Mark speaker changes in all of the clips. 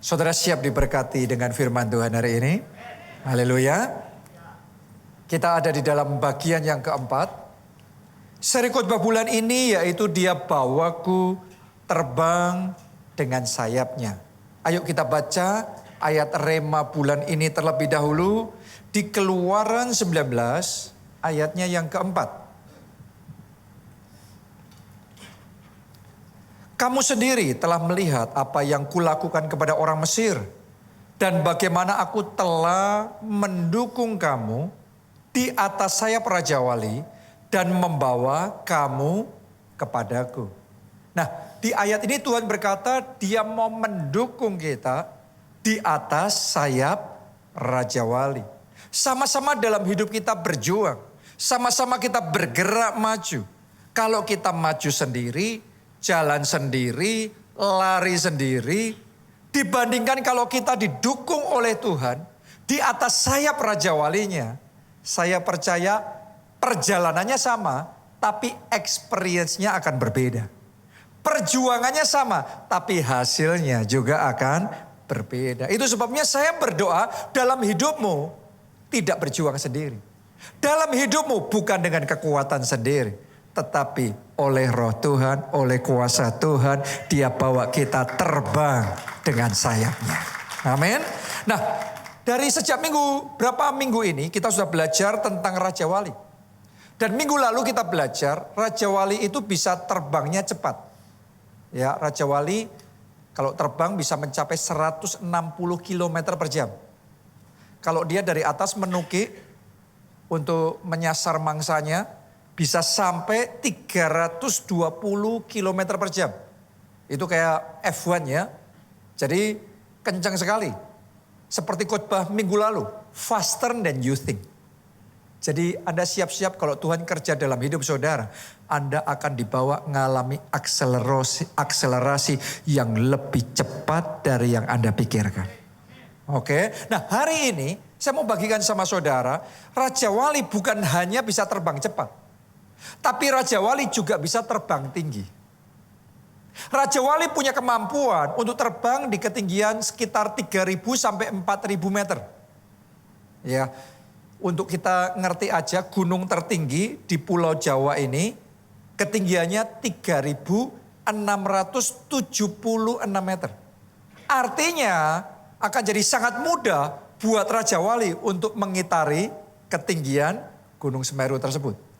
Speaker 1: Saudara siap diberkati dengan firman Tuhan hari ini? Haleluya. Kita ada di dalam bagian yang keempat. Seri khotbah bulan ini yaitu Dia bawaku terbang dengan sayapnya. Ayo kita baca ayat rema bulan ini terlebih dahulu di Keluaran 19 ayatnya yang keempat. Kamu sendiri telah melihat apa yang kulakukan kepada orang Mesir. Dan bagaimana aku telah mendukung kamu di atas sayap Raja Wali dan membawa kamu kepadaku. Nah, di ayat ini Tuhan berkata Dia mau mendukung kita di atas sayap Raja Wali. Sama-sama dalam hidup kita berjuang. Sama-sama kita bergerak maju. Kalau kita maju sendiri, jalan sendiri, lari sendiri, dibandingkan kalau kita didukung oleh Tuhan di atas sayap Raja Walinya, saya percaya perjalanannya sama, tapi experience-nya akan berbeda. Perjuangannya sama, tapi hasilnya juga akan berbeda. Itu sebabnya saya berdoa dalam hidupmu tidak berjuang sendiri. Dalam hidupmu bukan dengan kekuatan sendiri. Tetapi oleh roh Tuhan, oleh kuasa Tuhan, Dia bawa kita terbang dengan sayapnya. Amin. Nah, dari sejak berapa minggu ini kita sudah belajar tentang Raja Wali. Dan minggu lalu kita belajar Raja Wali itu bisa terbangnya cepat. Ya, Raja Wali kalau terbang bisa mencapai 160 km per jam. Kalau dia dari atas menukik untuk menyasar mangsanya, bisa sampai 320 km per jam. Itu kayak F1 ya. Jadi kencang sekali. Seperti khotbah minggu lalu. Faster than you think. Jadi Anda siap-siap kalau Tuhan kerja dalam hidup saudara. Anda akan dibawa mengalami akselerasi yang lebih cepat dari yang Anda pikirkan. Oke. Nah hari ini saya mau bagikan sama saudara. Raja Wali bukan hanya bisa terbang cepat. Tapi Raja Wali juga bisa terbang tinggi. Raja Wali punya kemampuan untuk terbang di ketinggian sekitar 3.000 sampai 4.000 meter. Ya, untuk kita ngerti aja gunung tertinggi di Pulau Jawa ini ketinggiannya 3.676 meter. Artinya akan jadi sangat mudah buat Raja Wali untuk mengitari ketinggian Gunung Semeru tersebut.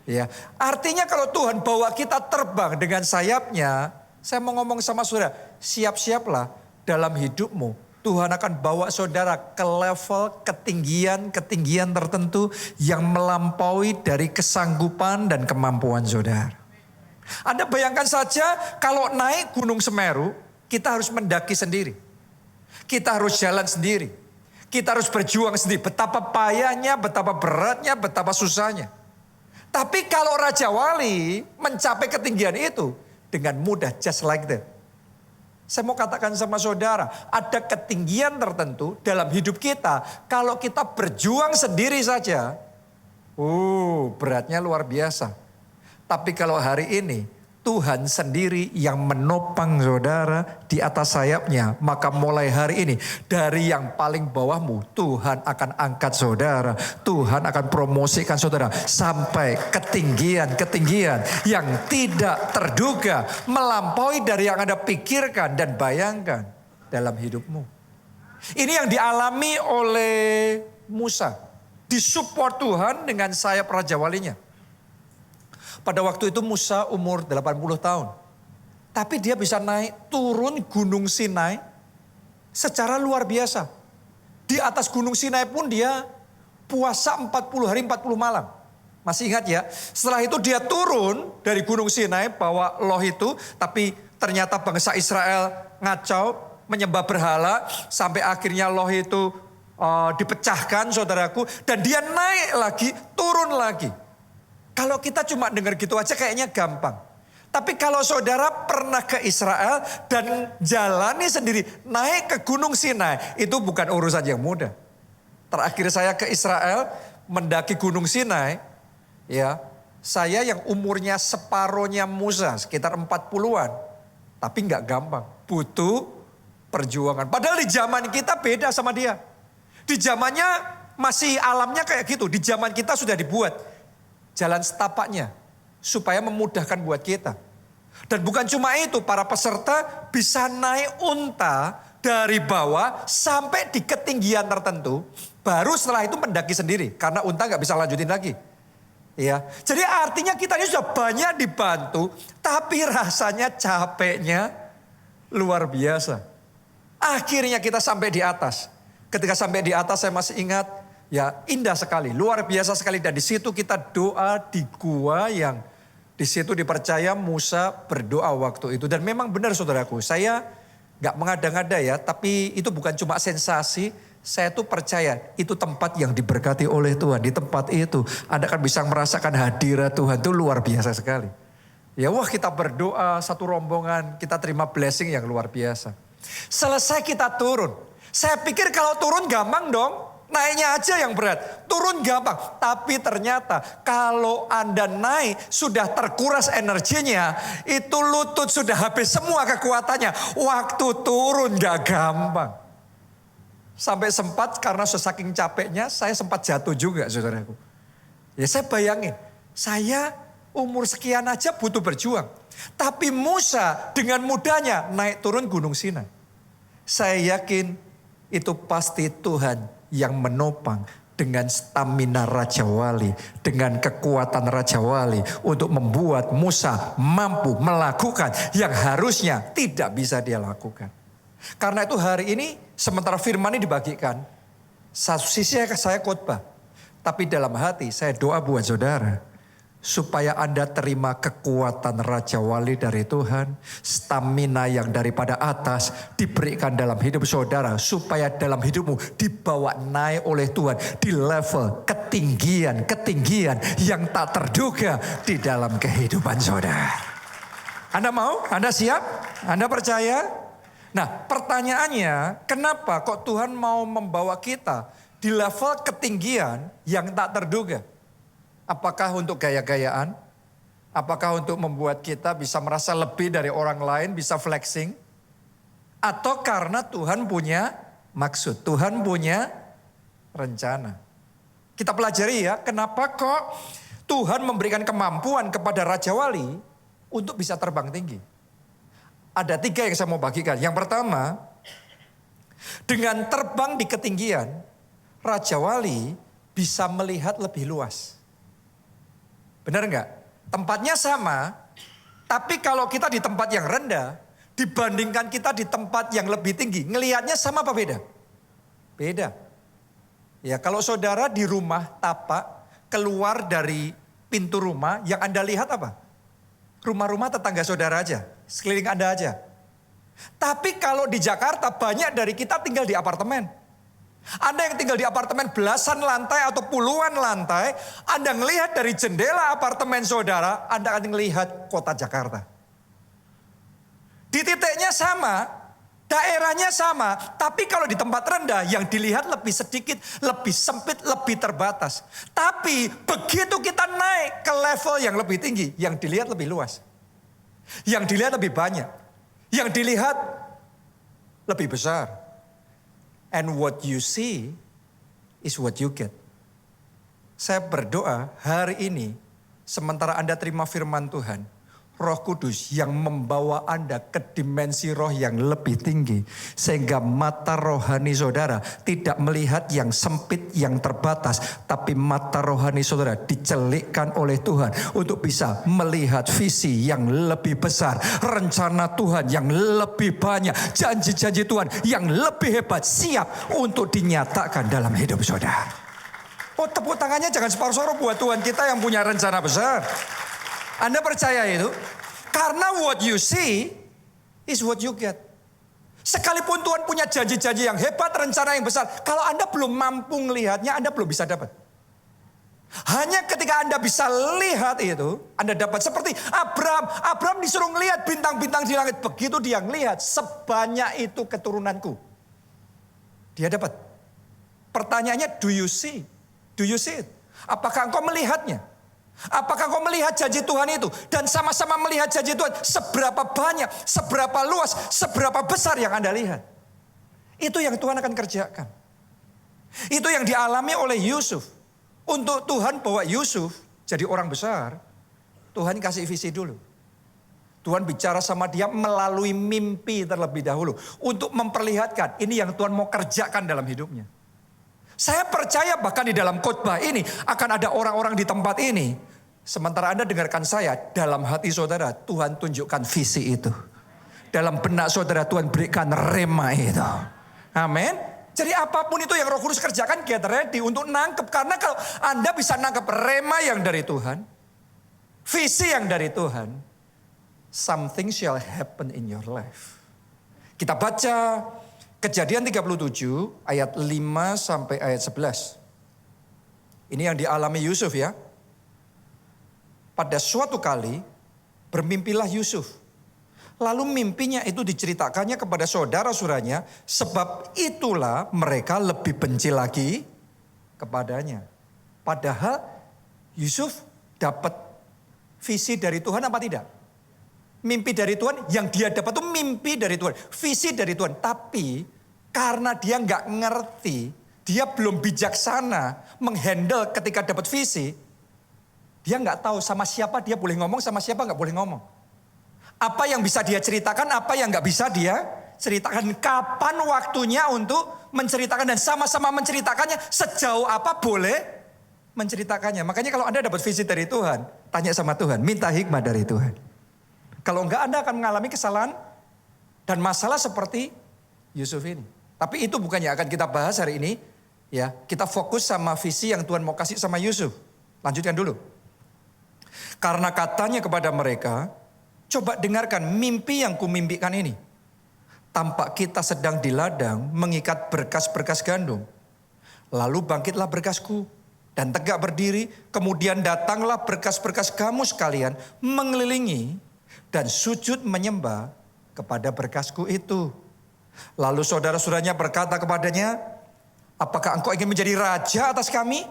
Speaker 1: Ya, artinya kalau Tuhan bawa kita terbang dengan sayapnya, saya mau ngomong sama saudara, siap-siaplah dalam hidupmu. Tuhan akan bawa saudara ke level ketinggian tertentu yang melampaui dari kesanggupan dan kemampuan saudara. Anda bayangkan saja kalau naik Gunung Semeru, kita harus mendaki sendiri. Kita harus jalan sendiri. Kita harus berjuang sendiri. Betapa payahnya, betapa beratnya, betapa susahnya. Tapi kalau Raja Wali mencapai ketinggian itu dengan mudah, just like that. Saya mau katakan sama saudara, ada ketinggian tertentu dalam hidup kita. Kalau kita berjuang sendiri saja, beratnya luar biasa. Tapi kalau hari ini Tuhan sendiri yang menopang saudara di atas sayapnya. Maka mulai hari ini dari yang paling bawahmu Tuhan akan angkat saudara. Tuhan akan promosikan saudara sampai ketinggian yang tidak terduga. Melampaui dari yang Anda pikirkan dan bayangkan dalam hidupmu. Ini yang dialami oleh Musa. Disupport Tuhan dengan sayap Raja Walinya. Pada waktu itu Musa umur 80 tahun. Tapi dia bisa naik turun Gunung Sinai secara luar biasa. Di atas Gunung Sinai pun dia puasa 40 hari 40 malam. Masih ingat ya? Setelah itu dia turun dari Gunung Sinai bawa loh itu. Tapi ternyata bangsa Israel ngacau menyembah berhala. Sampai akhirnya loh itu dipecahkan saudaraku. Dan dia naik lagi turun lagi. Kalau kita cuma dengar gitu aja kayaknya gampang. Tapi kalau saudara pernah ke Israel dan jalani sendiri naik ke Gunung Sinai, itu bukan urusan yang mudah. Terakhir saya ke Israel mendaki Gunung Sinai, ya, saya yang umurnya separohnya Musa, sekitar 40-an. Tapi nggak gampang, butuh perjuangan. Padahal di zaman kita beda sama dia. Di zamannya masih alamnya kayak gitu. Di zaman kita sudah dibuat jalan setapaknya supaya memudahkan buat kita. Dan bukan cuma itu, para peserta bisa naik unta dari bawah sampai di ketinggian tertentu. Baru setelah itu mendaki sendiri karena unta nggak bisa lanjutin lagi. Ya, jadi artinya kita ini sudah banyak dibantu, tapi rasanya capeknya luar biasa. Akhirnya kita sampai di atas. Ketika sampai di atas saya masih ingat, ya indah sekali, luar biasa sekali. Dan di situ kita doa di gua yang di situ dipercaya Musa berdoa waktu itu. Dan memang benar saudaraku, saya gak mengada-ngada ya, tapi itu bukan cuma sensasi. Saya tuh percaya itu tempat yang diberkati oleh Tuhan. Di tempat itu Anda akan bisa merasakan hadirat Tuhan, itu luar biasa sekali. Ya wah, kita berdoa satu rombongan, kita terima blessing yang luar biasa. Selesai kita turun. Saya pikir kalau turun gampang dong, naiknya aja yang berat. Turun gampang, tapi ternyata kalau Anda naik sudah terkuras energinya, itu lutut sudah habis semua kekuatannya. Waktu turun gak gampang. Sampai sempat karena saking capeknya saya sempat jatuh juga saudaraku. Ya saya bayangin, saya umur sekian aja butuh berjuang. Tapi Musa dengan mudahnya naik turun Gunung Sinai. Saya yakin itu pasti Tuhan yang menopang dengan stamina Raja Wali, dengan kekuatan Raja Wali untuk membuat Musa mampu melakukan yang harusnya tidak bisa dia lakukan. Karena itu hari ini sementara firman ini dibagikan, satu sisi saya khotbah, tapi dalam hati saya doa buat saudara, supaya Anda terima kekuatan Raja Wali dari Tuhan, stamina yang daripada atas diberikan dalam hidup saudara, supaya dalam hidupmu dibawa naik oleh Tuhan di level ketinggian yang tak terduga di dalam kehidupan saudara. Anda mau? Anda siap? Anda percaya? Nah, pertanyaannya, kenapa kok Tuhan mau membawa kita di level ketinggian yang tak terduga? Apakah untuk gaya-gayaan? Apakah untuk membuat kita bisa merasa lebih dari orang lain, bisa flexing? Atau karena Tuhan punya maksud, Tuhan punya rencana? Kita pelajari ya, kenapa kok Tuhan memberikan kemampuan kepada Raja Wali untuk bisa terbang tinggi? Ada 3 yang saya mau bagikan. Yang pertama, dengan terbang di ketinggian, Raja Wali bisa melihat lebih luas. Benar enggak? Tempatnya sama, tapi kalau kita di tempat yang rendah, dibandingkan kita di tempat yang lebih tinggi, ngelihatnya sama apa beda? Beda. Ya, kalau saudara di rumah tapak, keluar dari pintu rumah, yang Anda lihat apa? Rumah-rumah tetangga saudara aja, sekeliling Anda aja. Tapi kalau di Jakarta banyak dari kita tinggal di apartemen. Anda yang tinggal di apartemen belasan lantai atau puluhan lantai, Anda melihat dari jendela apartemen saudara, Anda akan melihat kota Jakarta. Di titiknya sama, daerahnya sama, tapi kalau di tempat rendah yang dilihat lebih sedikit, lebih sempit, lebih terbatas. Tapi begitu kita naik ke level yang lebih tinggi, yang dilihat lebih luas. Yang dilihat lebih banyak. Yang dilihat lebih besar. And what you see is what you get. Saya berdoa hari ini, sementara Anda terima firman Tuhan, Roh Kudus yang membawa Anda ke dimensi roh yang lebih tinggi. Sehingga mata rohani saudara tidak melihat yang sempit, yang terbatas. Tapi mata rohani saudara dicelikkan oleh Tuhan untuk bisa melihat visi yang lebih besar. Rencana Tuhan yang lebih banyak. Janji-janji Tuhan yang lebih hebat siap untuk dinyatakan dalam hidup saudara. Oh, tepuk tangannya jangan separuh-separuh buat Tuhan kita yang punya rencana besar. Anda percaya itu? Karena what you see is what you get. Sekalipun Tuhan punya janji-janji yang hebat, rencana yang besar. Kalau Anda belum mampu melihatnya, Anda belum bisa dapat. Hanya ketika Anda bisa lihat itu, Anda dapat seperti Abraham. Abraham disuruh melihat bintang-bintang di langit. Begitu dia melihat, sebanyak itu keturunanku. Dia dapat. Pertanyaannya, do you see? Do you see it? Apakah engkau melihatnya? Apakah kau melihat janji Tuhan itu? Dan sama-sama melihat janji Tuhan. Seberapa banyak, seberapa luas, seberapa besar yang Anda lihat. Itu yang Tuhan akan kerjakan. Itu yang dialami oleh Yusuf. Untuk Tuhan bawa Yusuf jadi orang besar, Tuhan kasih visi dulu. Tuhan bicara sama dia melalui mimpi terlebih dahulu. Untuk memperlihatkan ini yang Tuhan mau kerjakan dalam hidupnya. Saya percaya bahkan di dalam khotbah ini akan ada orang-orang di tempat ini. Sementara Anda dengarkan saya, dalam hati saudara Tuhan tunjukkan visi itu. Dalam benak saudara Tuhan berikan rema itu. Amin. Jadi apapun itu yang Roh Kudus kerjakan, get ready untuk nangkep. Karena kalau Anda bisa nangkep rema yang dari Tuhan, visi yang dari Tuhan, something shall happen in your life. Kita baca Kejadian 37 ayat 5 sampai ayat 11. Ini yang dialami Yusuf ya. Pada suatu kali bermimpilah Yusuf. Lalu mimpinya itu diceritakannya kepada saudara-saudaranya, sebab itulah mereka lebih benci lagi kepadanya. Padahal Yusuf dapat visi dari Tuhan apa tidak? Mimpi dari Tuhan, yang dia dapat itu mimpi dari Tuhan, visi dari Tuhan. Tapi karena dia nggak ngerti, dia belum bijaksana menghandle ketika dapat visi, dia nggak tahu sama siapa dia boleh ngomong, sama siapa nggak boleh ngomong. Apa yang bisa dia ceritakan, apa yang nggak bisa dia ceritakan. Kapan waktunya untuk menceritakan dan sama-sama menceritakannya. Sejauh apa boleh menceritakannya. Makanya kalau Anda dapat visi dari Tuhan, tanya sama Tuhan, minta hikmah dari Tuhan. Kalau enggak Anda akan mengalami kesalahan dan masalah seperti Yusuf ini. Tapi itu bukan yang akan kita bahas hari ini. Ya, kita fokus sama visi yang Tuhan mau kasih sama Yusuf. Lanjutkan dulu. Karena katanya kepada mereka, coba dengarkan mimpi yang kumimpikan ini. Tampak kita sedang di ladang mengikat berkas-berkas gandum. Lalu bangkitlah berkasku dan tegak berdiri. Kemudian datanglah berkas-berkas kamu sekalian mengelilingi dan sujud menyembah kepada berkasku itu. Lalu saudara-saudaranya berkata kepadanya, apakah engkau ingin menjadi raja atas kami?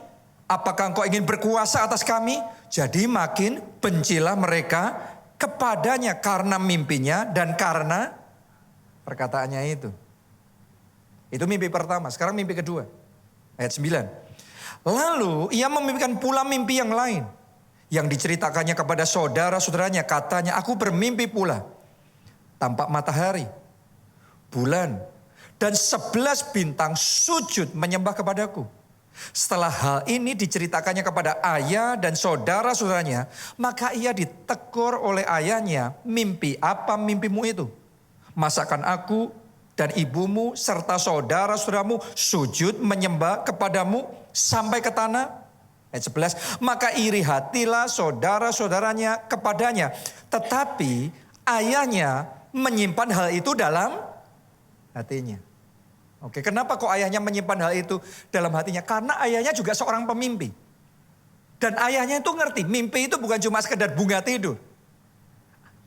Speaker 1: Apakah engkau ingin berkuasa atas kami? Jadi makin bencilah mereka kepadanya karena mimpinya dan karena perkataannya itu. Itu mimpi pertama. Sekarang mimpi kedua. Ayat 9. Lalu ia memimpikan pula mimpi yang lain. Yang diceritakannya kepada saudara-saudaranya. Katanya, aku bermimpi pula. Tampak matahari, bulan, dan 11 bintang sujud menyembah kepadaku. Setelah hal ini diceritakannya kepada ayah dan saudara-saudaranya, maka ia ditegur oleh ayahnya, mimpi apa mimpimu itu? Masakan aku dan ibumu serta saudara-saudaramu sujud menyembah kepadamu sampai ke tanah? Ayat 11, maka iri hatilah saudara-saudaranya kepadanya. Tetapi ayahnya menyimpan hal itu dalam hatinya. Oke, kenapa kok ayahnya menyimpan hal itu dalam hatinya? Karena ayahnya juga seorang pemimpi. Dan ayahnya itu ngerti, mimpi itu bukan cuma sekedar bunga tidur.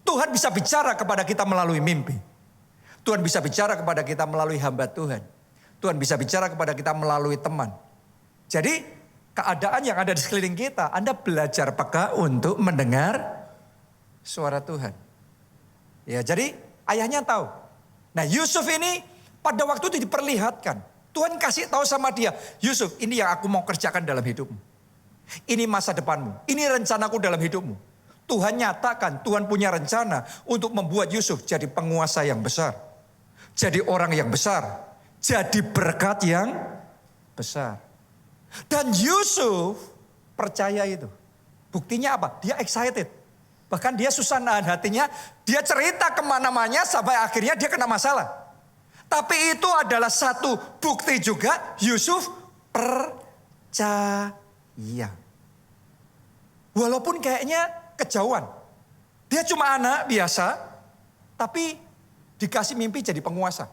Speaker 1: Tuhan bisa bicara kepada kita melalui mimpi. Tuhan bisa bicara kepada kita melalui hamba Tuhan. Tuhan bisa bicara kepada kita melalui teman. Jadi keadaan yang ada di sekeliling kita, Anda belajar peka untuk mendengar suara Tuhan. Ya, jadi ayahnya tahu. Nah, Yusuf ini pada waktu itu diperlihatkan. Tuhan kasih tahu sama dia, Yusuf, ini yang aku mau kerjakan dalam hidupmu. Ini masa depanmu. Ini rencanaku dalam hidupmu. Tuhan nyatakan, Tuhan punya rencana untuk membuat Yusuf jadi penguasa yang besar. Jadi orang yang besar. Jadi berkat yang besar. Dan Yusuf percaya itu. Buktinya apa? Dia excited. Bahkan dia susah nahan hatinya. Dia cerita kemana-mana sampai akhirnya dia kena masalah. Tapi itu adalah satu bukti juga Yusuf percaya. Walaupun kayaknya kejauhan. Dia cuma anak biasa, tapi dikasih mimpi jadi penguasa.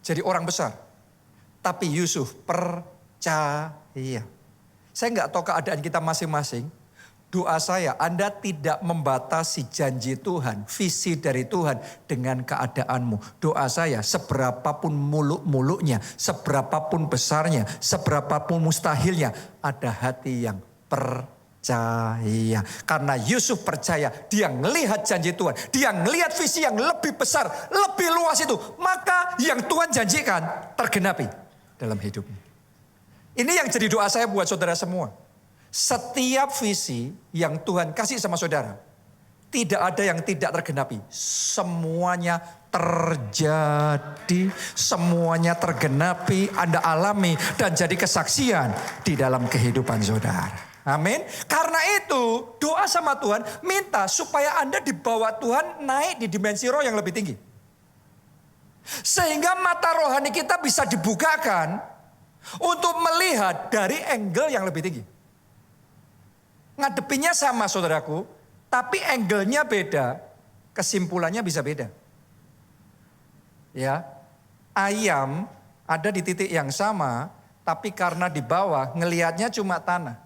Speaker 1: Jadi orang besar. Tapi Yusuf percaya. Saya nggak tahu keadaan kita masing-masing. Doa saya, Anda tidak membatasi janji Tuhan, visi dari Tuhan dengan keadaanmu. Doa saya, seberapapun muluk-muluknya, seberapapun besarnya, seberapapun mustahilnya, ada hati yang percaya. percaya. Karena Yusuf percaya, dia ngelihat janji Tuhan. Dia ngelihat visi yang lebih besar, lebih luas itu. Maka yang Tuhan janjikan tergenapi dalam hidupnya. Ini yang jadi doa saya buat saudara semua. Setiap visi yang Tuhan kasih sama saudara, tidak ada yang tidak tergenapi. Semuanya terjadi, semuanya tergenapi, Anda alami dan jadi kesaksian di dalam kehidupan saudara. Amin. Karena itu doa sama Tuhan, minta supaya Anda dibawa Tuhan naik di dimensi roh yang lebih tinggi. Sehingga mata rohani kita bisa dibukakan untuk melihat dari angle yang lebih tinggi. Ngadepinnya sama saudaraku, tapi angle-nya beda, kesimpulannya bisa beda. Ya, ayam ada di titik yang sama, tapi karena di bawah ngelihatnya cuma tanah.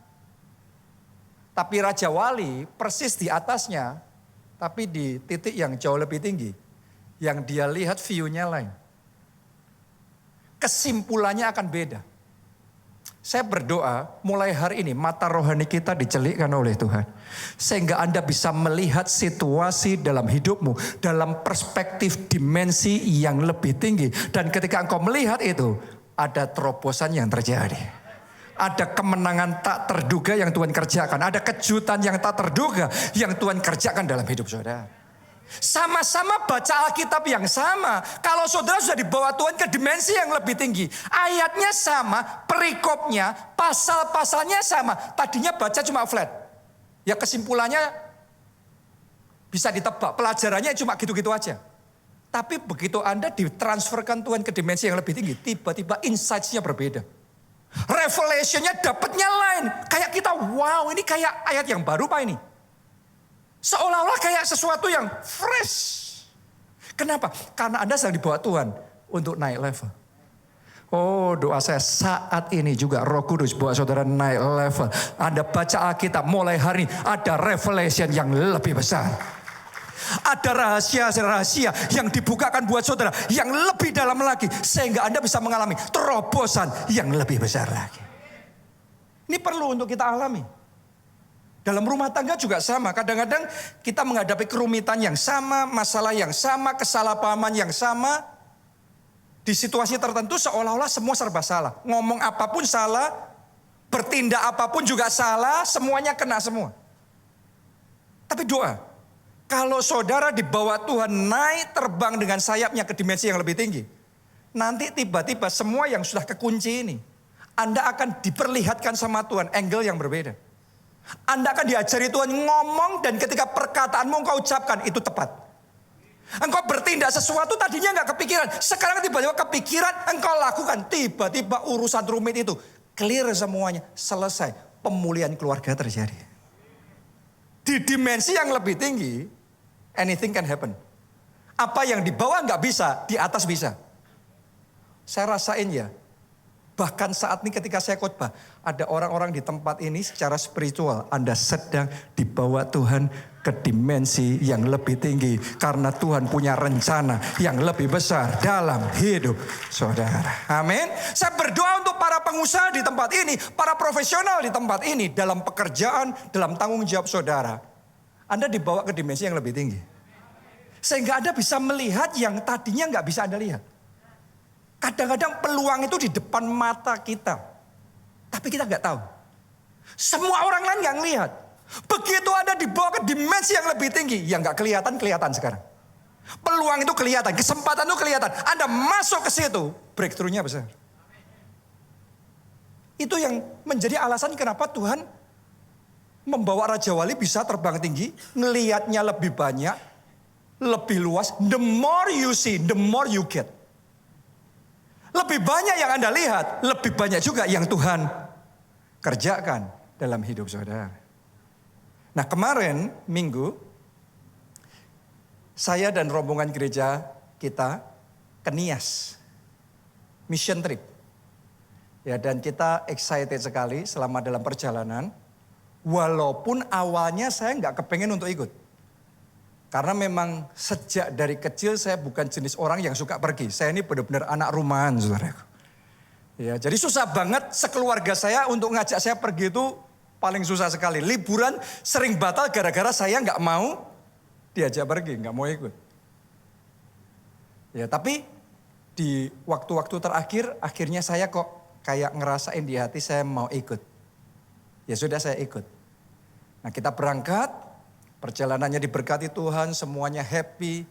Speaker 1: Tapi Raja Wali persis di atasnya, tapi di titik yang jauh lebih tinggi. Yang dia lihat view-nya lain. Kesimpulannya akan beda. Saya berdoa mulai hari ini mata rohani kita dicelikkan oleh Tuhan. Sehingga Anda bisa melihat situasi dalam hidupmu dalam perspektif dimensi yang lebih tinggi. Dan ketika engkau melihat itu, ada terobosan yang terjadi. Ada kemenangan tak terduga yang Tuhan kerjakan. Ada kejutan yang tak terduga yang Tuhan kerjakan dalam hidup saudara. Sama-sama baca Alkitab yang sama. Kalau saudara sudah dibawa Tuhan ke dimensi yang lebih tinggi. Ayatnya sama, perikopnya, pasal-pasalnya sama. Tadinya baca cuma flat. Ya kesimpulannya bisa ditebak. Pelajarannya cuma gitu-gitu aja. Tapi begitu Anda ditransferkan Tuhan ke dimensi yang lebih tinggi. Tiba-tiba insights-nya berbeda. Revelation-nya dapatnya lain. Kayak kita, wow ini kayak ayat yang baru Pak ini. Seolah-olah kayak sesuatu yang fresh. Kenapa? Karena Anda sedang dibawa Tuhan untuk naik level. Oh doa saya saat ini juga Roh Kudus bawa saudara naik level. Anda baca Alkitab mulai hari ini ada revelation yang lebih besar. Ada rahasia-rahasia yang dibukakan buat saudara yang lebih dalam lagi. Sehingga Anda bisa mengalami terobosan yang lebih besar lagi. Ini perlu untuk kita alami. Dalam rumah tangga juga sama. Kadang-kadang kita menghadapi kerumitan yang sama, masalah yang sama, kesalahpahaman yang sama. Di situasi tertentu seolah-olah semua serba salah. Ngomong apapun salah, bertindak apapun juga salah, semuanya kena semua. Tapi doa, kalau saudara dibawa Tuhan naik terbang dengan sayapnya ke dimensi yang lebih tinggi. Nanti tiba-tiba semua yang sudah kekunci ini, Anda akan diperlihatkan sama Tuhan angle yang berbeda. Anda akan diajari Tuhan ngomong dan ketika perkataanmu engkau ucapkan itu tepat. Engkau bertindak sesuatu tadinya enggak kepikiran. Sekarang tiba-tiba kepikiran engkau lakukan. Tiba-tiba urusan rumit itu clear semuanya. Selesai. Pemulihan keluarga terjadi. Di dimensi yang lebih tinggi anything can happen. Apa yang di bawah enggak bisa, di atas bisa. Saya rasain ya. Bahkan saat ini ketika saya khotbah, ada orang-orang di tempat ini secara spiritual. Anda sedang dibawa Tuhan ke dimensi yang lebih tinggi. Karena Tuhan punya rencana yang lebih besar dalam hidup saudara. Amin. Saya berdoa untuk para pengusaha di tempat ini, para profesional di tempat ini, dalam pekerjaan, dalam tanggung jawab saudara. Anda dibawa ke dimensi yang lebih tinggi. Sehingga Anda bisa melihat yang tadinya nggak bisa Anda lihat. Kadang-kadang peluang itu di depan mata kita. Tapi kita nggak tahu. Semua orang lain nggak ngelihat. Begitu Anda dibawa ke dimensi yang lebih tinggi. Yang nggak kelihatan, kelihatan sekarang. Peluang itu kelihatan, kesempatan itu kelihatan. Anda masuk ke situ, breakthrough-nya besar. Itu yang menjadi alasan kenapa Tuhan membawa Raja Wali bisa terbang tinggi. Ngelihatnya lebih banyak, lebih luas. The more you see, the more you get. Lebih banyak yang Anda lihat, lebih banyak juga yang Tuhan kerjakan dalam hidup saudara. Nah kemarin minggu, saya dan rombongan gereja kita ke Nias, mission trip. Ya, dan kita excited sekali selama dalam perjalanan. Walaupun awalnya saya nggak kepengen untuk ikut. Karena memang sejak dari kecil saya bukan jenis orang yang suka pergi. Saya ini benar-benar anak rumahan, saudaraku. Ya, jadi susah banget sekeluarga saya untuk ngajak saya pergi itu paling susah sekali. Liburan sering batal gara-gara saya nggak mau diajak pergi, nggak mau ikut. Ya, tapi di waktu-waktu terakhir, akhirnya saya kok kayak ngerasain di hati saya mau ikut. Ya sudah, saya ikut. Nah, kita berangkat, perjalanannya diberkati Tuhan, semuanya happy.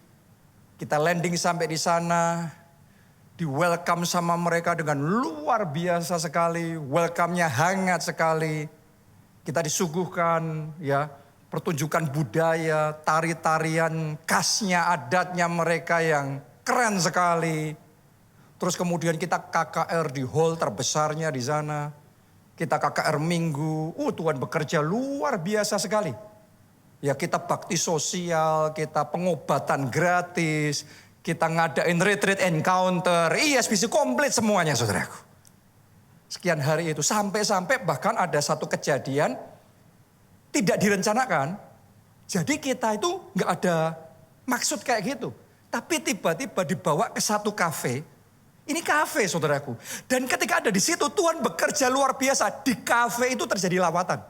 Speaker 1: Kita landing sampai di sana, di welcome sama mereka dengan luar biasa sekali. Welcome-nya hangat sekali. Kita disuguhkan ya pertunjukan budaya, tari-tarian khasnya, adatnya mereka yang keren sekali. Terus kemudian kita KKR di hall terbesarnya di sana. Kita KKR minggu, Tuhan bekerja luar biasa sekali. Ya, kita bakti sosial, kita pengobatan gratis, kita ngadain retreat encounter, ISBC komplit semuanya saudaraku. Sekian hari itu, sampai-sampai bahkan ada satu kejadian tidak direncanakan. Jadi kita itu nggak ada maksud kayak gitu. Tapi tiba-tiba dibawa ke satu kafe. Ini kafe saudaraku. Dan ketika ada di situ Tuhan bekerja luar biasa. Di kafe itu terjadi lawatan.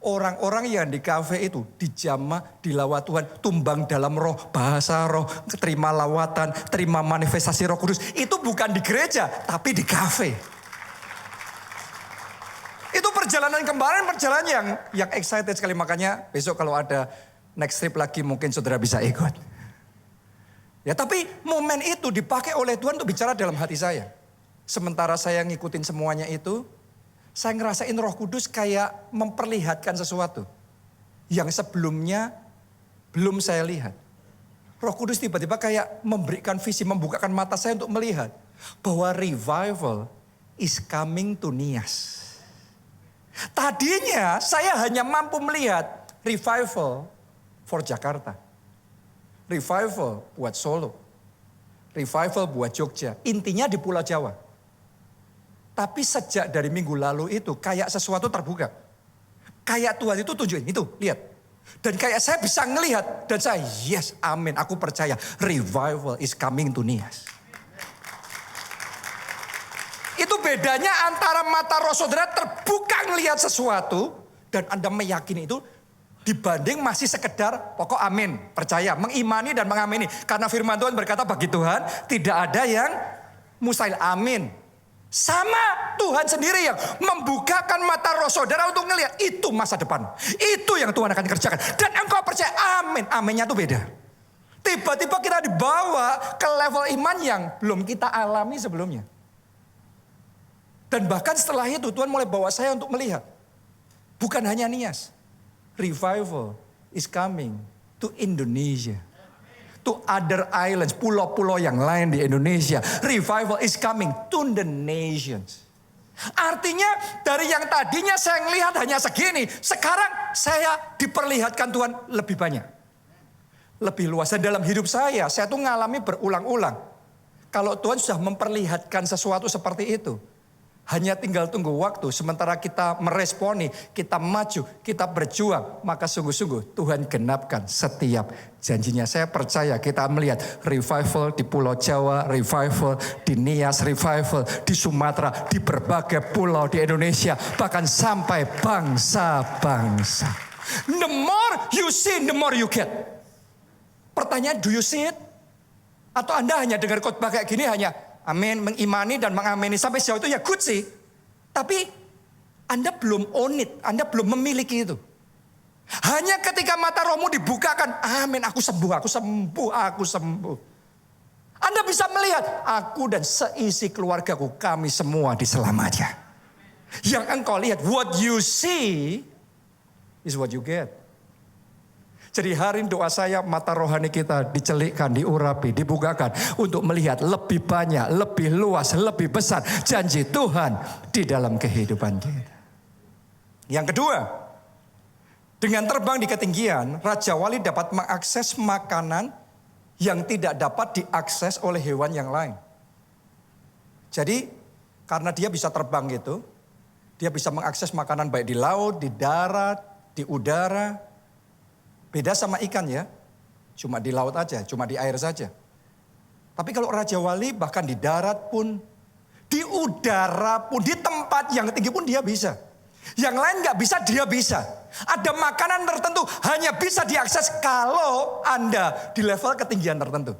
Speaker 1: Orang-orang yang di kafe itu dijamah, dilawat Tuhan. Tumbang dalam roh, bahasa roh, terima lawatan, terima manifestasi Roh Kudus. Itu bukan di gereja, tapi di kafe. Itu perjalanan kemarin, perjalanan yang excited sekali. Makanya besok kalau ada next trip lagi mungkin saudara bisa ikut. Ya, tapi momen itu dipakai oleh Tuhan untuk bicara dalam hati saya. Sementara saya ngikutin semuanya itu, saya ngerasain Roh Kudus kayak memperlihatkan sesuatu yang sebelumnya belum saya lihat. Roh Kudus tiba-tiba kayak memberikan visi, membukakan mata saya untuk melihat bahwa revival is coming to Nias. Tadinya saya hanya mampu melihat revival for Jakarta. Revival buat Solo. Revival buat Jogja. Intinya di Pulau Jawa. Tapi sejak dari minggu lalu itu kayak sesuatu terbuka. Kayak Tuhan itu tunjukin, itu lihat. Dan kayak saya bisa ngelihat. Dan saya yes, amin, aku percaya. Revival is coming to Nias. Itu bedanya antara mata roh saudara terbuka ngelihat sesuatu. Dan Anda meyakini itu. Dibanding masih sekedar pokok amin, percaya, mengimani dan mengamini. Karena firman Tuhan berkata bagi Tuhan tidak ada yang mustahil, amin. Sama Tuhan sendiri yang membukakan mata roh saudara untuk ngelihat itu masa depan. Itu yang Tuhan akan kerjakan. Dan engkau percaya, amin. Aminnya itu beda. Tiba-tiba kita dibawa ke level iman yang belum kita alami sebelumnya. Dan bahkan setelah itu Tuhan mulai bawa saya untuk melihat. Bukan hanya Nias. Revival is coming to Indonesia. To other islands, pulau-pulau yang lain di Indonesia. Revival is coming to the nations. Artinya dari yang tadinya saya melihat hanya segini. Sekarang saya diperlihatkan Tuhan lebih banyak. Lebih luas. Dan dalam hidup saya tuh ngalami berulang-ulang. Kalau Tuhan sudah memperlihatkan sesuatu seperti itu. Hanya tinggal tunggu waktu, sementara kita meresponi, kita maju, kita berjuang. Maka sungguh-sungguh Tuhan genapkan setiap janjinya. Saya percaya kita melihat revival di Pulau Jawa, revival di Nias, revival di Sumatera, di berbagai pulau di Indonesia. Bahkan sampai bangsa-bangsa. The more you see, the more you get. Pertanyaan, do you see it? Atau Anda hanya dengar khotbah kayak gini hanya amin, mengimani dan mengamini. Sampai sejauh itu ya good sih. Tapi Anda belum own it. Anda belum memiliki itu. Hanya ketika mata rohmu dibukakan. Amin, aku sembuh, aku sembuh, aku sembuh. Anda bisa melihat. Aku dan seisi keluargaku, kami semua diselamatkan. Yang engkau lihat, what you see is what you get. Jadi hari ini doa saya mata rohani kita dicelikkan, diurapi, dibukakan. Untuk melihat lebih banyak, lebih luas, lebih besar janji Tuhan di dalam kehidupan kita. Yang kedua, dengan terbang di ketinggian, Raja Wali dapat mengakses makanan yang tidak dapat diakses oleh hewan yang lain. Jadi karena dia bisa terbang gitu, dia bisa mengakses makanan baik di laut, di darat, di udara. Beda sama ikan ya, cuma di laut aja, cuma di air saja. Tapi kalau Raja Wali bahkan di darat pun, di udara pun, di tempat yang tinggi pun dia bisa. Yang lain nggak bisa, dia bisa. Ada makanan tertentu hanya bisa diakses kalau Anda di level ketinggian tertentu.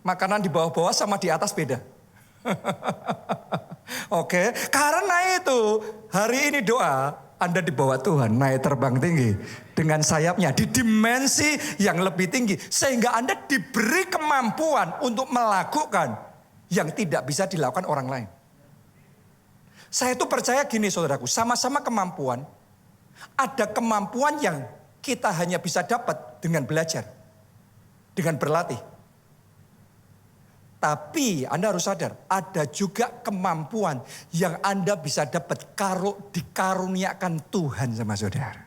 Speaker 1: Makanan di bawah-bawah sama di atas beda. Oke, karena itu hari ini doa Anda dibawa Tuhan naik terbang tinggi dengan sayapnya di dimensi yang lebih tinggi. Sehingga Anda diberi kemampuan untuk melakukan yang tidak bisa dilakukan orang lain. Saya itu percaya gini saudaraku, sama-sama kemampuan. Ada kemampuan yang kita hanya bisa dapat dengan belajar. Dengan berlatih. Tapi Anda harus sadar, ada juga kemampuan yang Anda bisa dapat kalau dikaruniakan Tuhan sama saudara.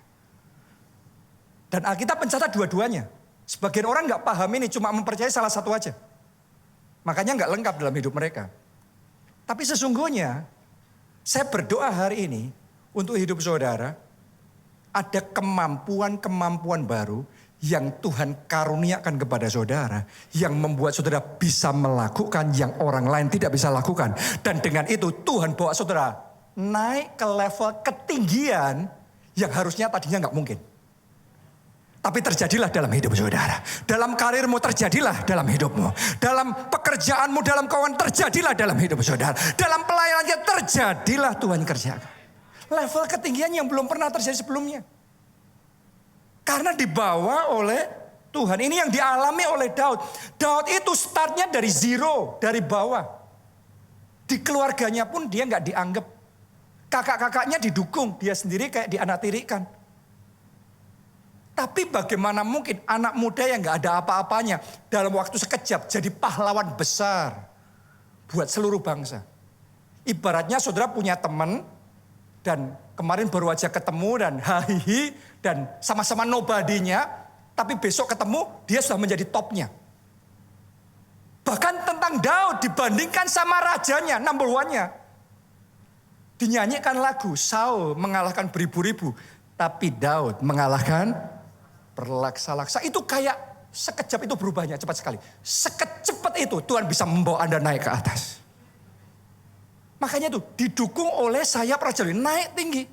Speaker 1: Dan Alkitab mencatat dua-duanya. Sebagian orang gak paham ini, cuma mempercayai salah satu aja. Makanya gak lengkap dalam hidup mereka. Tapi sesungguhnya, saya berdoa hari ini untuk hidup saudara, ada kemampuan-kemampuan baru yang Tuhan karuniakan kepada saudara, yang membuat saudara bisa melakukan yang orang lain tidak bisa lakukan. Dan dengan itu Tuhan bawa saudara naik ke level ketinggian yang harusnya tadinya nggak mungkin. Tapi terjadilah dalam hidup saudara. Dalam karirmu terjadilah dalam hidupmu. Dalam pekerjaanmu, dalam keuangan terjadilah dalam hidup saudara. Dalam pelayanannya terjadilah Tuhan kerjakan. Level ketinggian yang belum pernah terjadi sebelumnya. Karena dibawa oleh Tuhan. Ini yang dialami oleh Daud. Daud itu startnya dari zero, dari bawah. Di keluarganya pun dia nggak dianggap. Kakak-kakaknya didukung, dia sendiri kayak dianaktirikan. Tapi bagaimana mungkin anak muda yang nggak ada apa-apanya dalam waktu sekejap jadi pahlawan besar buat seluruh bangsa. Ibaratnya saudara punya teman dan kemarin baru aja ketemu dan hahihi dan sama-sama nobody-nya, tapi besok ketemu dia sudah menjadi topnya. Bahkan tentang Daud dibandingkan sama rajanya, number one-nya. Dinyanyikan lagu, Saul mengalahkan beribu-ribu, tapi Daud mengalahkan berlaksa-laksa. Itu kayak sekejap itu berubahnya cepat sekali. Sekecepat itu Tuhan bisa membawa Anda naik ke atas. Makanya itu didukung oleh sayap raja naik tinggi.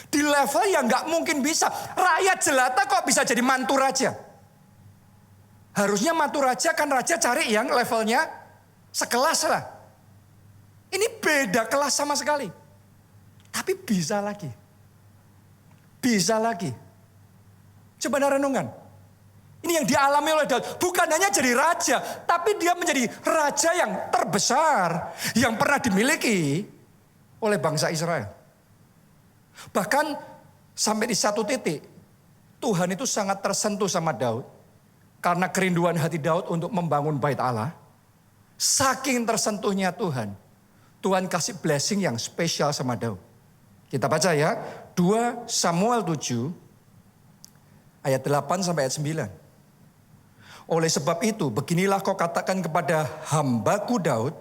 Speaker 1: Di level yang gak mungkin bisa. Rakyat jelata kok bisa jadi mantu raja. Harusnya mantu raja kan raja cari yang levelnya sekelas lah. Ini beda kelas sama sekali. Tapi bisa lagi. Bisa lagi. Coba Anda renungkan. Ini yang dialami oleh Daud. Bukan hanya jadi raja. Tapi dia menjadi raja yang terbesar. Yang pernah dimiliki oleh bangsa Israel. Bahkan sampai di satu titik. Tuhan itu sangat tersentuh sama Daud. Karena kerinduan hati Daud untuk membangun bait Allah. Saking tersentuhnya Tuhan. Tuhan kasih blessing yang spesial sama Daud. Kita baca ya. 2 Samuel 7. Ayat 8 sampai ayat 9. Oleh sebab itu, beginilah kau katakan kepada hambaku Daud,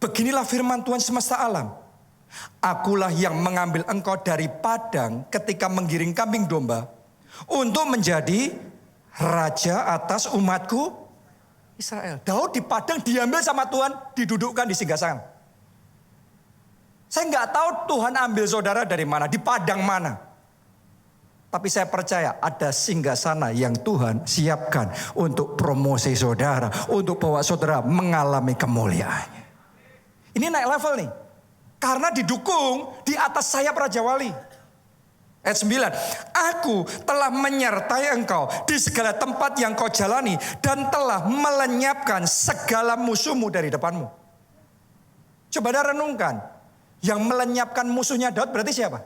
Speaker 1: beginilah firman Tuhan semesta alam. Akulah yang mengambil engkau dari padang ketika menggiring kambing domba, untuk menjadi raja atas umatku Israel. Daud di padang diambil sama Tuhan, didudukkan di singgasana. Saya nggak tahu Tuhan ambil saudara dari mana, di padang mana. Tapi saya percaya ada singgasana yang Tuhan siapkan untuk promosi saudara. Untuk bawa saudara mengalami kemuliaannya. Ini naik level nih. Karena didukung di atas sayap Raja Wali. Ayat 9. Aku telah menyertai engkau di segala tempat yang kau jalani. Dan telah melenyapkan segala musuhmu dari depanmu. Coba Anda renungkan. Yang melenyapkan musuhnya Daud berarti siapa?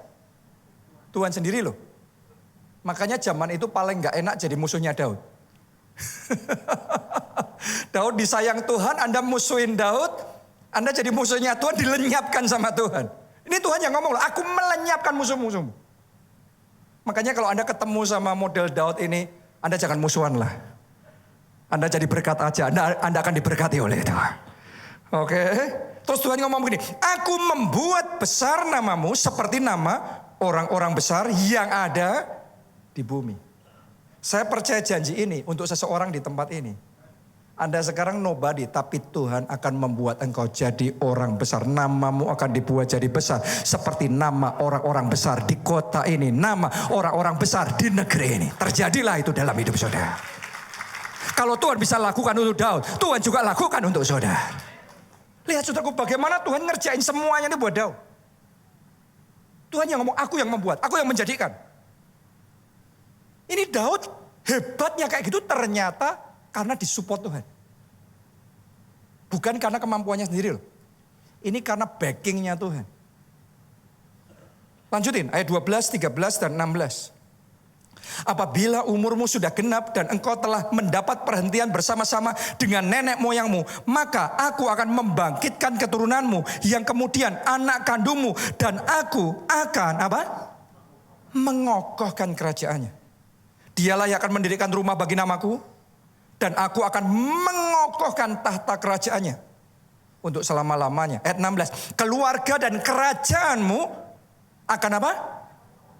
Speaker 1: Tuhan sendiri loh. Makanya zaman itu paling gak enak jadi musuhnya Daud. Daud disayang Tuhan, Anda musuhin Daud, Anda jadi musuhnya Tuhan, dilenyapkan sama Tuhan. Ini Tuhan yang ngomong, aku melenyapkan musuh-musuhmu. Makanya kalau Anda ketemu sama model Daud ini, Anda jangan musuhan lah. Anda jadi berkat aja, Anda akan diberkati oleh Tuhan. Oke. Terus Tuhan ngomong begini, aku membuat besar namamu seperti nama orang-orang besar yang ada di bumi. Saya percaya janji ini untuk seseorang di tempat ini. Anda sekarang nobody, tapi Tuhan akan membuat engkau jadi orang besar. Namamu akan dibuat jadi besar. Seperti nama orang-orang besar di kota ini. Nama orang-orang besar di negeri ini. Terjadilah itu dalam hidup saudara. Kalau Tuhan bisa lakukan untuk Daud, Tuhan juga lakukan untuk saudara. Lihat saudaraku bagaimana Tuhan ngerjain semuanya ini buat Daud. Tuhan yang ngomong, aku yang membuat, aku yang menjadikan. Ini Daud hebatnya kayak gitu ternyata karena disupport Tuhan. Bukan karena kemampuannya sendiri loh. Ini karena backingnya Tuhan. Lanjutin ayat 12, 13, dan 16. Apabila umurmu sudah genap dan engkau telah mendapat perhentian bersama-sama dengan nenek moyangmu, maka aku akan membangkitkan keturunanmu yang kemudian anak kandungmu, dan aku akan apa? Mengokohkan kerajaannya. Dialah yang akan mendirikan rumah bagi namaku, dan aku akan mengokohkan tahta kerajaannya untuk selama-lamanya. Ayat 16. Keluarga dan kerajaanmu akan apa?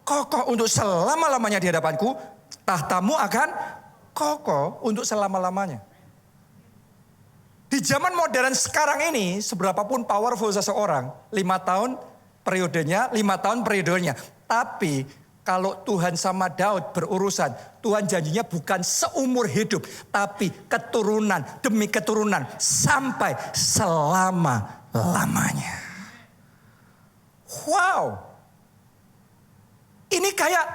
Speaker 1: Kokoh untuk selama-lamanya di hadapanku. Tahtamu akan kokoh untuk selama-lamanya. Di zaman modern sekarang ini, seberapapun powerful seseorang, 5 tahun periodenya, 5 tahun periodenya. Tapi kalau Tuhan sama Daud berurusan, Tuhan janjinya bukan seumur hidup, tapi keturunan demi keturunan sampai selama-lamanya. Wow. Ini kayak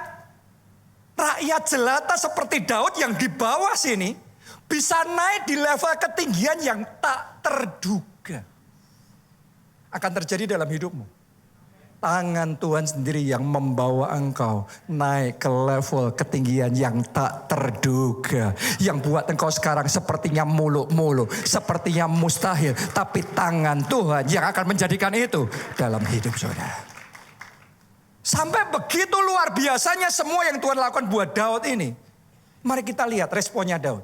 Speaker 1: rakyat jelata seperti Daud yang di bawah sini bisa naik di level ketinggian yang tak terduga. Akan terjadi dalam hidupmu. Tangan Tuhan sendiri yang membawa engkau naik ke level ketinggian yang tak terduga. Yang buat engkau sekarang sepertinya muluk-muluk, sepertinya mustahil. Tapi tangan Tuhan yang akan menjadikan itu dalam hidup saudara. Sampai begitu luar biasanya semua yang Tuhan lakukan buat Daud ini. Mari kita lihat responnya Daud.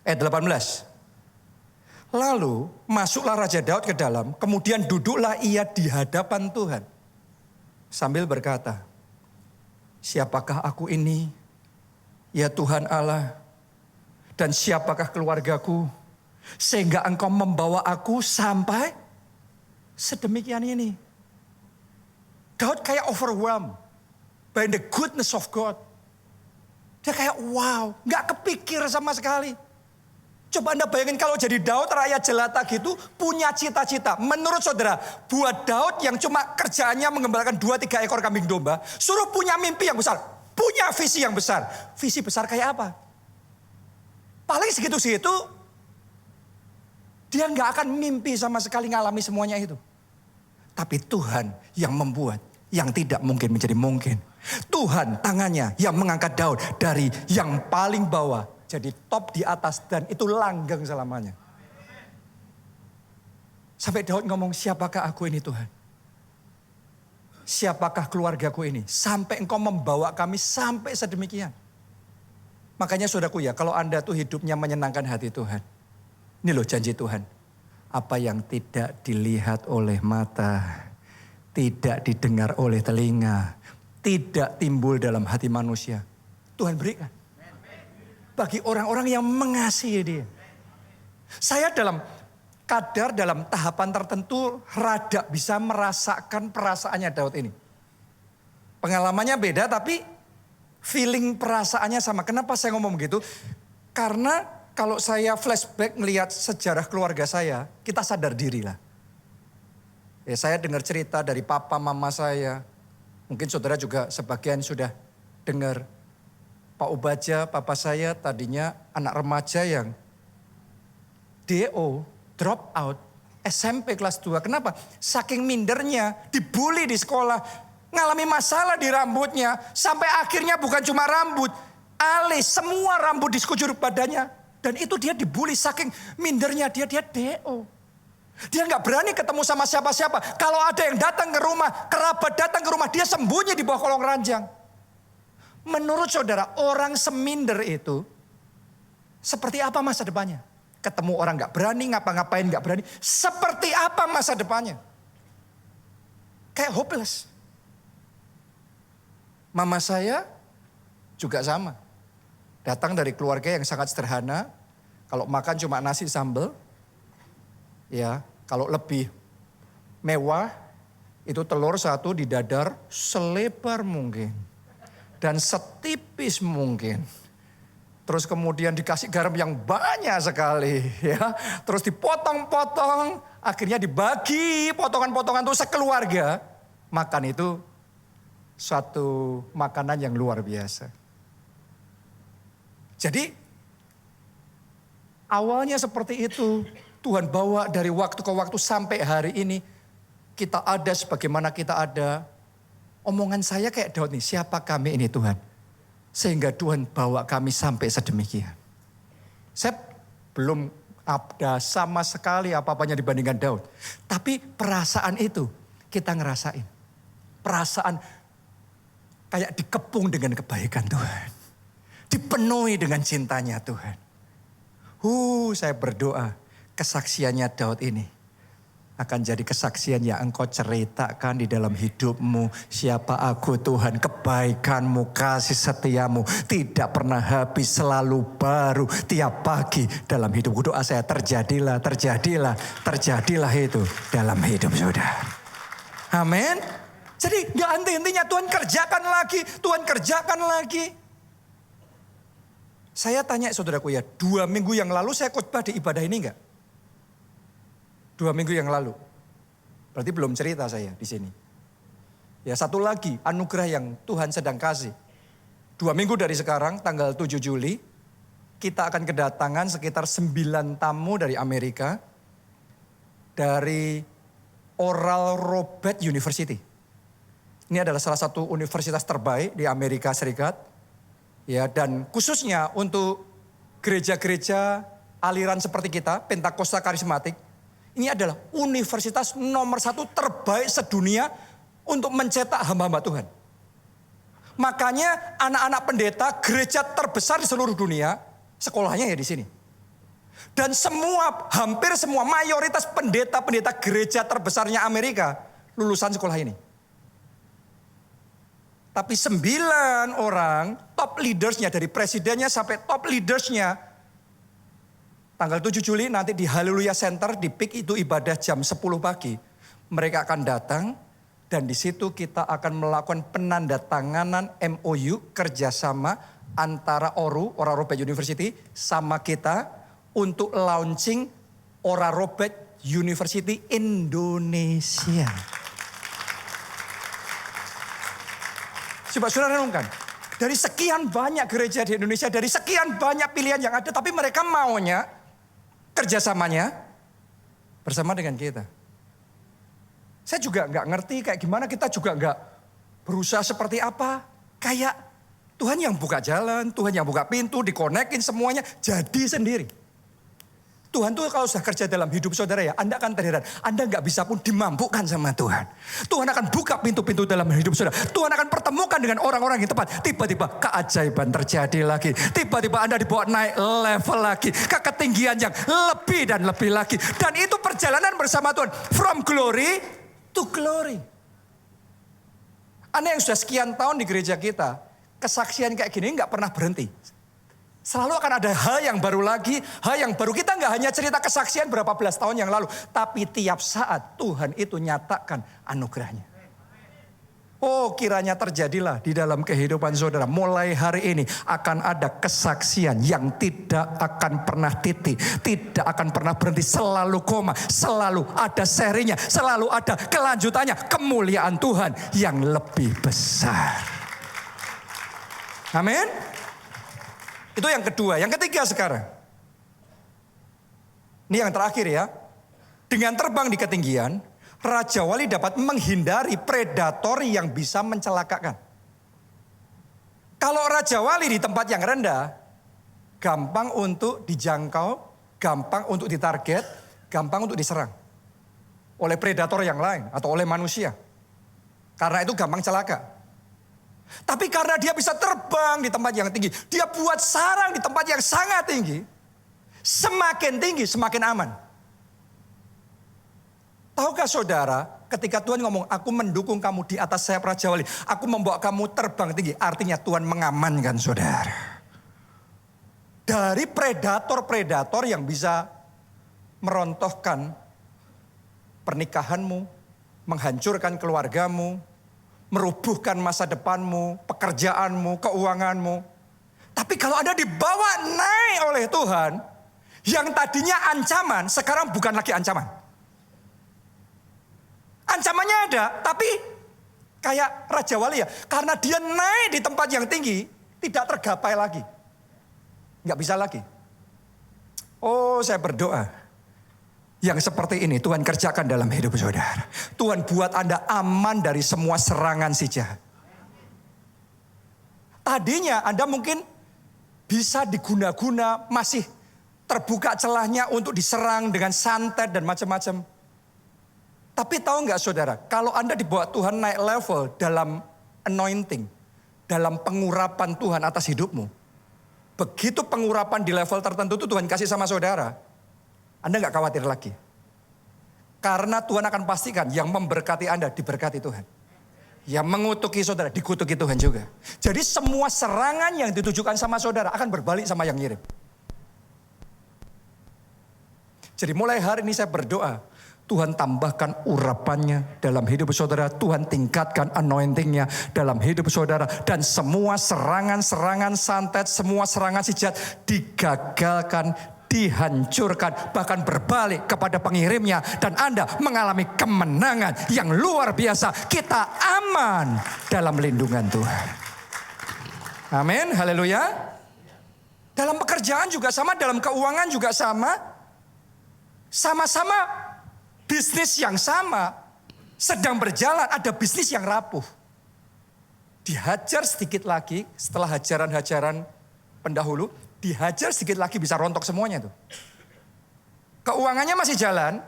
Speaker 1: Ayat 18. Lalu masuklah Raja Daud ke dalam, kemudian duduklah ia di hadapan Tuhan. Sambil berkata, siapakah aku ini, ya Tuhan Allah, dan siapakah keluargaku, sehingga engkau membawa aku sampai sedemikian ini. Daud kayak overwhelmed by the goodness of God. Dia kayak wow, gak kepikir sama sekali. Coba Anda bayangin kalau jadi Daud rakyat jelata gitu punya cita-cita. Menurut saudara, buat Daud yang cuma kerjaannya mengembalakan 2-3 ekor kambing domba, suruh punya mimpi yang besar, punya visi yang besar. Visi besar kayak apa? Paling segitu-segitu, dia nggak akan mimpi sama sekali ngalami semuanya itu. Tapi Tuhan yang membuat yang tidak mungkin menjadi mungkin. Tuhan tangannya yang mengangkat Daud dari yang paling bawah jadi top di atas dan itu langgeng selamanya. Sampai Daud ngomong, siapakah aku ini Tuhan? Siapakah keluargaku ini? Sampai engkau membawa kami sampai sedemikian. Makanya saudaraku ya, kalau Anda tuh hidupnya menyenangkan hati Tuhan. Ini loh janji Tuhan. Apa yang tidak dilihat oleh mata, tidak didengar oleh telinga, tidak timbul dalam hati manusia, Tuhan berikan. Bagi orang-orang yang mengasihi dia. Saya dalam tahapan tertentu rada bisa merasakan perasaannya Daud ini. Pengalamannya beda tapi feeling perasaannya sama. Kenapa saya ngomong begitu? Karena kalau saya flashback melihat sejarah keluarga saya, kita sadar diri lah. Ya, saya dengar cerita dari papa mama saya. Mungkin saudara juga sebagian sudah dengar. Pak Ubaja, papa saya tadinya anak remaja yang DO, drop out, SMP kelas 2. Kenapa? Saking mindernya, dibully di sekolah, ngalami masalah di rambutnya. Sampai akhirnya bukan cuma rambut, alis, semua rambut di sekujur badannya. Dan itu dia dibully saking mindernya dia DO. Dia nggak berani ketemu sama siapa-siapa. Kalau ada yang datang ke rumah, kerabat datang ke rumah, dia sembunyi di bawah kolong ranjang. Menurut saudara, orang seminder itu seperti apa masa depannya? Ketemu orang gak berani, ngapa-ngapain gak berani. Seperti apa masa depannya? Kayak hopeless. Mama saya juga sama. Datang dari keluarga yang sangat sederhana. Kalau makan cuma nasi sambal, ya kalau lebih mewah, itu telur satu didadar selebar mungkin. Dan setipis mungkin. Terus kemudian dikasih garam yang banyak sekali. Ya. Terus dipotong-potong, akhirnya dibagi potongan-potongan itu sekeluarga. Makan itu suatu makanan yang luar biasa. Jadi awalnya seperti itu. Tuhan bawa dari waktu ke waktu sampai hari ini. Kita ada sebagaimana kita ada. Omongan saya kayak Daud nih, siapa kami ini Tuhan? Sehingga Tuhan bawa kami sampai sedemikian. Saya belum ada sama sekali apa-apanya dibandingkan Daud. Tapi perasaan itu kita ngerasain. Perasaan kayak dikepung dengan kebaikan Tuhan. Dipenuhi dengan cintanya Tuhan. Saya berdoa kesaksiannya Daud ini akan jadi kesaksian yang engkau ceritakan di dalam hidupmu. Siapa aku Tuhan, kebaikanmu, kasih setiamu tidak pernah habis, selalu baru tiap pagi dalam hidupku. Doa saya terjadilah itu dalam hidup saudara. Amin. Jadi gak henti-hentinya Tuhan kerjakan lagi. Saya tanya saudaraku ya, 2 minggu yang lalu saya khotbah di ibadah ini enggak? 2 minggu yang lalu. Berarti belum cerita saya di sini. Ya satu lagi anugerah yang Tuhan sedang kasih. 2 minggu dari sekarang tanggal 7 Juli. Kita akan kedatangan sekitar 9 tamu dari Amerika. Dari Oral Roberts University. Ini adalah salah satu universitas terbaik di Amerika Serikat. Ya, dan khususnya untuk gereja-gereja aliran seperti kita, Pentakosta Karismatik. Ini adalah universitas nomor 1 terbaik sedunia untuk mencetak hamba-hamba Tuhan. Makanya anak-anak pendeta gereja terbesar di seluruh dunia, sekolahnya ya di sini. Dan hampir semua mayoritas pendeta-pendeta gereja terbesarnya Amerika lulusan sekolah ini. Tapi 9 orang top leadersnya dari presidennya sampai top leadersnya. Tanggal 7 Juli nanti di Haleluya Center di PIK itu ibadah jam 10 pagi. Mereka akan datang dan di situ kita akan melakukan penandatanganan MOU kerjasama antara Oral Roberts University sama kita untuk launching Oral Roberts University Indonesia. Coba saudara renungkan. Dari sekian banyak gereja di Indonesia, dari sekian banyak pilihan yang ada, tapi mereka maunya kerjasamanya bersama dengan kita. Saya juga nggak ngerti kayak gimana, kita juga nggak berusaha seperti apa. Kayak Tuhan yang buka jalan, Tuhan yang buka pintu, dikonekin semuanya, jadi sendiri. Tuhan tuh kalau sudah kerja dalam hidup saudara ya, Anda akan terheran. Anda nggak bisa pun dimampukan sama Tuhan. Tuhan akan buka pintu-pintu dalam hidup saudara. Tuhan akan pertemukan dengan orang-orang yang tepat. Tiba-tiba keajaiban terjadi lagi. Tiba-tiba Anda dibawa naik level lagi. Ke ketinggian yang lebih dan lebih lagi. Dan itu perjalanan bersama Tuhan. From glory to glory. Anda yang sudah sekian tahun di gereja kita, kesaksian kayak gini nggak pernah berhenti. Selalu akan ada hal yang baru lagi, hal yang baru. Kita nggak hanya cerita kesaksian berapa belas tahun yang lalu. Tapi tiap saat Tuhan itu nyatakan anugerahnya. Oh, kiranya terjadilah di dalam kehidupan saudara. Mulai hari ini akan ada kesaksian yang tidak akan pernah titik. Tidak akan pernah berhenti. Selalu koma, selalu ada serinya. Selalu ada kelanjutannya. Kemuliaan Tuhan yang lebih besar. Amin. Itu yang kedua. Yang ketiga sekarang. Ini yang terakhir ya. Dengan terbang di ketinggian, Raja Wali dapat menghindari predator yang bisa mencelakakan. Kalau Raja Wali di tempat yang rendah, gampang untuk dijangkau, gampang untuk ditarget, gampang untuk diserang. Oleh predator yang lain atau oleh manusia. Karena itu gampang celaka. Tapi karena dia bisa terbang di tempat yang tinggi, dia buat sarang di tempat yang sangat tinggi. Semakin tinggi, semakin aman. Tahukah saudara, ketika Tuhan ngomong, aku mendukung kamu di atas sayap Raja Wali, aku membawa kamu terbang tinggi, artinya Tuhan mengamankan saudara. dari predator-predator yang bisa merontohkan pernikahanmu, menghancurkan keluargamu, merubuhkan masa depanmu, pekerjaanmu, keuanganmu. Tapi kalau Anda dibawa naik oleh Tuhan, yang tadinya ancaman, sekarang bukan lagi ancaman. Ancamannya ada, tapi kayak Raja Wali ya. Karena dia naik di tempat yang tinggi, tidak tergapai lagi. Nggak bisa lagi. Oh, saya berdoa. Yang seperti ini Tuhan kerjakan dalam hidup saudara. Tuhan buat Anda aman dari semua serangan si jahat. Tadinya Anda mungkin bisa diguna-guna, masih terbuka celahnya untuk diserang dengan santet dan macam-macam. Tapi tahu nggak saudara, kalau Anda dibawa Tuhan naik level dalam anointing, dalam pengurapan Tuhan atas hidupmu. Begitu pengurapan di level tertentu itu Tuhan kasih sama saudara, Anda nggak khawatir lagi. Karena Tuhan akan pastikan yang memberkati Anda diberkati Tuhan. Yang mengutuki saudara dikutuki Tuhan juga. Jadi semua serangan yang ditujukan sama saudara akan berbalik sama yang ngirim. Jadi mulai hari ini saya berdoa, Tuhan tambahkan urapannya dalam hidup saudara. Tuhan tingkatkan anointingnya dalam hidup saudara. Dan semua serangan-serangan santet, semua serangan si jahat digagalkan, dihancurkan, bahkan berbalik kepada pengirimnya. Dan Anda mengalami kemenangan yang luar biasa. Kita aman dalam lindungan Tuhan. Amin, haleluya. Dalam pekerjaan juga sama, dalam keuangan juga sama. Sama-sama bisnis yang sama, sedang berjalan, ada bisnis yang rapuh. Dihajar sedikit lagi, setelah hajaran-hajaran pendahulu, dihajar sedikit lagi bisa rontok semuanya tuh. Keuangannya masih jalan,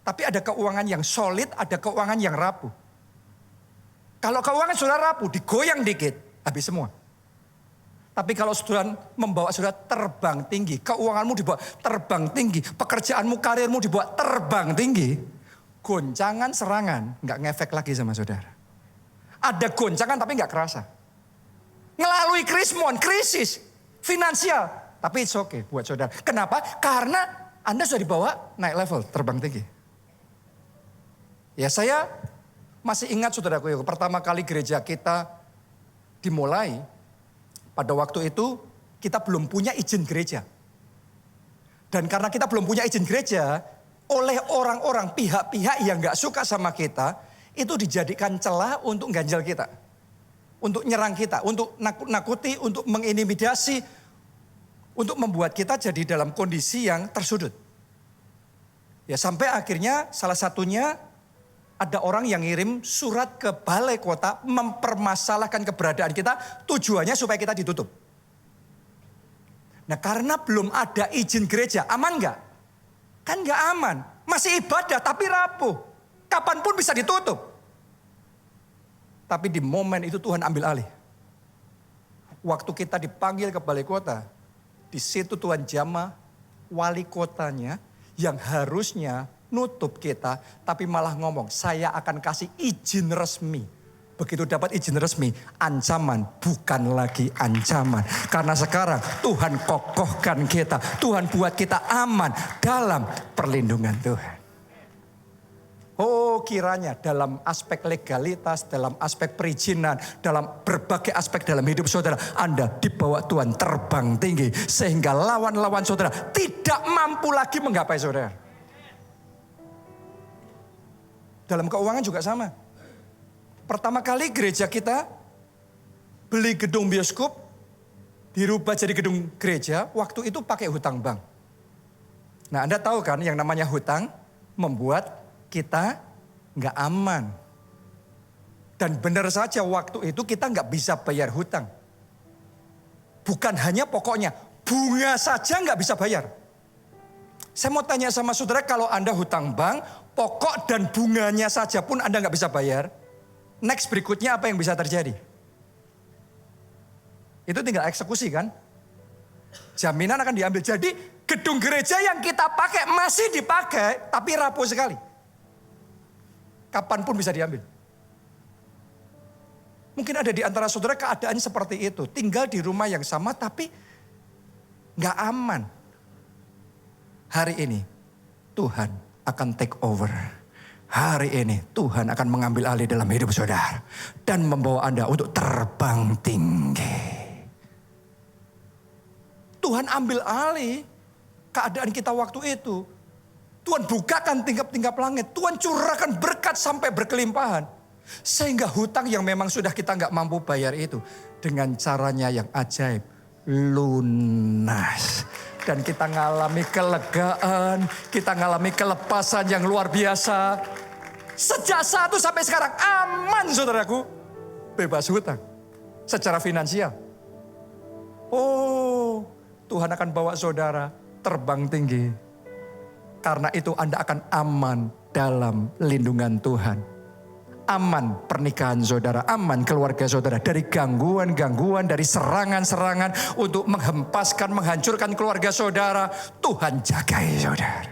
Speaker 1: tapi ada keuangan yang solid, ada keuangan yang rapuh. Kalau keuangan sudah rapuh, digoyang dikit, habis semua. Tapi kalau Tuhan membawa saudara terbang tinggi, keuanganmu dibawa terbang tinggi, pekerjaanmu, karirmu dibawa terbang tinggi, goncangan serangan nggak ngefek lagi sama saudara. Ada goncangan tapi nggak kerasa. Ngelalui krisis finansial, tapi it's okay buat saudara. Kenapa? Karena Anda sudah dibawa naik level, terbang tinggi. Ya saya masih ingat saudaraku, pertama kali gereja kita dimulai. Pada waktu itu kita belum punya izin gereja. Dan karena kita belum punya izin gereja, oleh orang-orang pihak-pihak yang gak suka sama kita, itu dijadikan celah untuk ganjal kita. Untuk nyerang kita, untuk nakut-nakuti, untuk mengintimidasi, untuk membuat kita jadi dalam kondisi yang tersudut. Ya sampai akhirnya salah satunya ada orang yang ngirim surat ke balai kota mempermasalahkan keberadaan kita, tujuannya supaya kita ditutup. Nah karena belum ada izin gereja, aman nggak? Kan nggak aman, masih ibadah tapi rapuh. Kapanpun bisa ditutup. Tapi di momen itu Tuhan ambil alih. Waktu kita dipanggil ke balai kota, di situ Tuhan jamah wali kotanya yang harusnya nutup kita, tapi malah ngomong, saya akan kasih izin resmi. Begitu dapat izin resmi, ancaman bukan lagi ancaman. Karena sekarang Tuhan kokohkan kita, Tuhan buat kita aman dalam perlindungan Tuhan. Oh kiranya dalam aspek legalitas, dalam aspek perizinan, dalam berbagai aspek dalam hidup saudara, Anda dibawa Tuhan terbang tinggi. Sehingga lawan-lawan saudara tidak mampu lagi menggapai saudara. Dalam keuangan juga sama. Pertama kali gereja kita beli gedung bioskop, dirubah jadi gedung gereja, waktu itu pakai hutang bank. Nah Anda tahu kan yang namanya hutang membuat kita nggak aman. Dan benar saja waktu itu kita nggak bisa bayar hutang. Bukan hanya pokoknya, bunga saja nggak bisa bayar. Saya mau tanya sama saudara, kalau Anda hutang bank, pokok dan bunganya saja pun Anda nggak bisa bayar. Next berikutnya apa yang bisa terjadi? Itu tinggal eksekusi kan? Jaminan akan diambil. Jadi gedung gereja yang kita pakai masih dipakai, tapi rapuh sekali. Kapanpun bisa diambil. Mungkin ada di antara saudara keadaan seperti itu. Tinggal di rumah yang sama tapi Gak aman. Hari ini Tuhan akan take over. Hari ini Tuhan akan mengambil alih dalam hidup saudara. Dan membawa Anda untuk terbang tinggi. Tuhan ambil alih keadaan kita waktu itu. Tuhan bukakan tingkap-tingkap langit. Tuhan curahkan berkat sampai berkelimpahan. Sehingga hutang yang memang sudah kita gak mampu bayar itu. Dengan caranya yang ajaib. Lunas. Dan kita ngalami kelegaan, kita ngalami kelepasan yang luar biasa. Sejak saat itu sampai sekarang aman saudaraku. Bebas hutang secara finansial. Oh, Tuhan akan bawa saudara terbang tinggi. Karena itu Anda akan aman dalam lindungan Tuhan. Aman pernikahan saudara, aman keluarga saudara dari gangguan-gangguan, dari serangan-serangan untuk menghempaskan, menghancurkan keluarga saudara. Tuhan jagai saudara.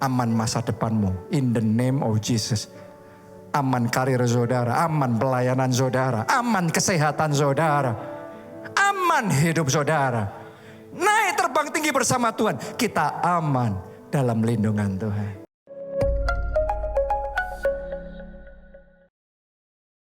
Speaker 1: Aman masa depanmu in the name of Jesus. Aman karir saudara, aman pelayanan saudara, aman kesehatan saudara, aman hidup saudara. Naik terbang tinggi bersama Tuhan, kita aman dalam lindungan Tuhan.